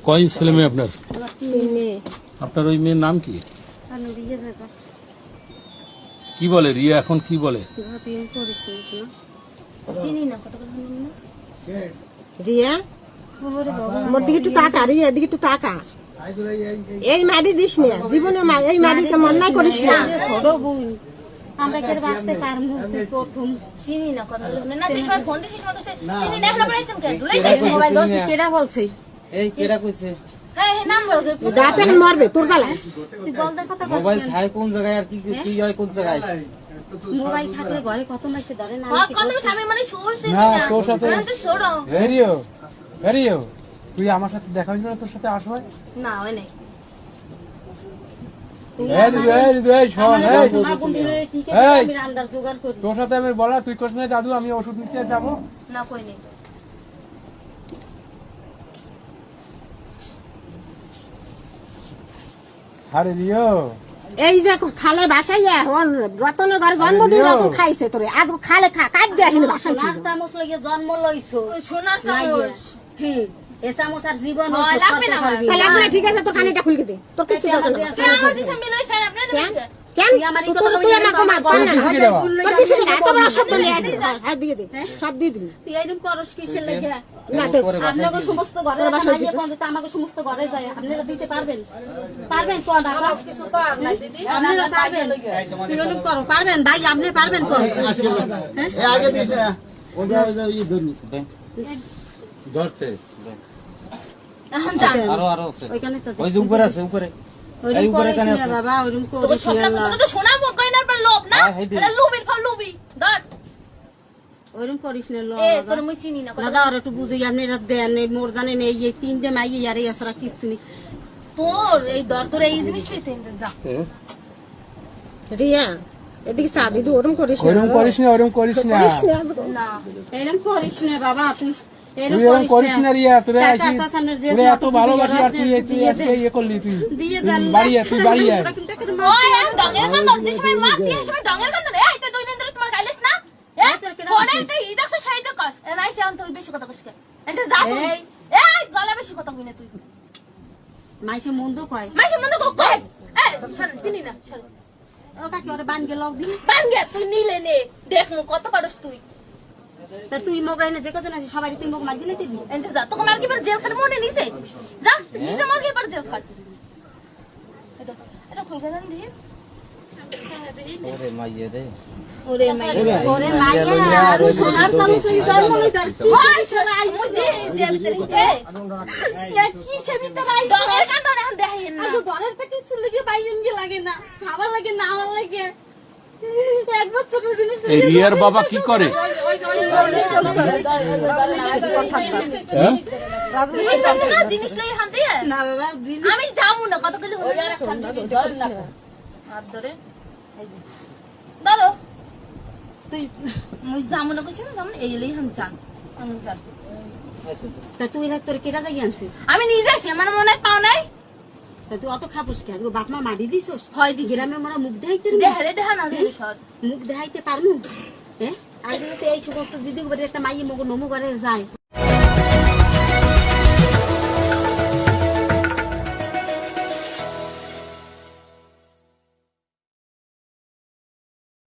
কয় ছেলে মেয়ে আপনার? আপনার ওই মেয়ের নাম কি? কি বলে রিয়া এখন কি বলে? রিয়া মোর দিকে একটু তাকা, রিয়া এদিকে একটু তাকা। এই মাটি দিস না জীবনে, এই মাটিকে মন্যায় করিস না। আমরা কে বাঁচতে পারমু প্রথম চিনি না কথা বলবেন না, যে সময় ফোন দিছিস মত সে চিনি না, এখন পড়াইছেন কেন দুলাই দিছি মোবাইল ধরছি। কেডা বলছে? এই কেডা কইছে? হ্যাঁ হ্যাঁ নাম বল। দাপে মরবে তোর গালায়। তুই বল দে কথা। মোবাইল থাকে কোন জায়গায় আর কি কি হয় কোন জায়গায়? মোবাইল থাকলে ঘরে কত মাসে ধরে না, কত স্বামী মানে সোর্স দিছি না না তোর সাথে তো ছোড়ো হেরিও তুই আমার সাথে দেখা হইছিল না? তোর সাথে আসবে না হয় নাই। তোর সাথে আমি বলা তুই কোশ না দাদু আমি ওষুধ নিতে যাবো না কইনি। আরে রিও এই যে খালে বাসাইয়া রতনের ঘরে জন্মদিন রতন খাইছে তোরে, আজ খালে খা কাট দেয়া হিনে বাসাই সোনার চামচ লাগিয়ে জন্ম লইছো, সোনার চামচ এ চামচ আর জীবন লাগবে না। লাগবে ঠিক আছে, তোর কানেটা খুলকে দে, তোর কিছু দরকার নেই। আমার দিশা মিলাই স্যার আপনি কেন তুই আমাকে মার পান না, তোর কিছু না, এত বড় সব বলে হাত দিয়ে দে, সব দিয়ে দিবি। তুই এরকম করস কিসের লাগি? না তো আপনাকে সমস্ত ঘরে মাইয়ে পর্যন্ত আমাকে সমস্ত ঘরে যায়, আপনারা দিতে পারবেন? পারবেন কোন আমার কিছু কর না দিদি, আপনারা পারবেন? তুই এরকম করো পারবেন ভাই, আপনি পারবেন কোন? এই আগে দিস না ওটা ই ধরনি ধরছে আরো আরো আছে ওইখানে তো ওই যে উপরে আছে উপরে এই উপরে কানে আছে বাবা। ওরকম তো স্বপ্ন তো সোনা কইনার পর লোভ না, এটা লোভের ফল লোভী ধর। ওরকম করিস না লো, এ তোর মুই চিনি না দাদা, আর একটু বুঝি আপনি রাত দেন মোর জানেন এই তিনটে মাইয়ে আর এই আসরা কিছু নেই তোর এই দর তোর এই জিনিসটাই তো যা। রিয়া এদিকে চা দিদি, ওরম করিস না, ওরম করিস না, ওরম করিস না, না এরকম করিস না বাবা, তুই তুই এরম করিস না রিয়া। তোরা এত ভালোবাসি আর তুই ইয়ে করলি, তুই দিয়ে দেন বাড়ি তুই বাড়ি আয়। ওই আমি ডঙ্গের কান্দন যে সময় মা দিয়ে সময় ডঙ্গের কান্দন, এই তুই দুই দিন ধরে তোমার গাইলিস না, এ কোনে তুই ইদাকস শাহিদ কস এ নাইছে অন্তর বেশি কথা কস কে এটা যা তুই, এই গলা বেশি কথা কই না তুই। মাইসে মন্দ কয়, মাইসে মন্দ কয়, এই শুন চিনি না শুন ও কাকি ওরে বান গে লগ দি, বান গে তুই নিলে নে দেখ মু কত পারস তুই। তা তুই মগাইনে যে কত না সবাই তুই মগ মার দিলে দিবি, এন্তে যা তোকে মার কি পর জেল খাট মনে নিছে, যা নিতে মার কি পর জেল খাট। এটা খুলকে জান দি ওরে মাইয়ে রে, ওরে মাইয়া, ওরে মাইয়া সোনার চামচ এই জন্ম লই যার ওই সবাই মুজি যে ভিতরে এ কি সে ভিতরে আই ডগের কান্দন এখন দেখাইন না, ঘরের থেকে কিছু লাগে বাইন গে লাগে না, খাবার লাগে না, আমার লাগে এক বছরের জিনিস। এই রিয়ার বাবা কি করে? জিনিস লাগে হাতে না বাবা, আমি যামু না কত করে হইয়া রাখতাম জিনিস ধর না হাত ধরে ধরো তুই মুই যামু না কইছিস না, যামু এই লই হাম জান আমি জান। তা তুই না তোর কেডা জায়গা আনছিস? আমি নিজে আছি, আমার মনে হয় পাও নাই। তা তুই অত খাপুস কেন? বাপ মা মারি দিছস? হয় দিছি। গ্রামে মোরা মুখ দেখাইতে দেখা না সর মুখ দেখাইতে পারমু? হ্যাঁ আগে তো এই সমস্ত দিদি একটা মাইয়ে মগো নমু করে যায়।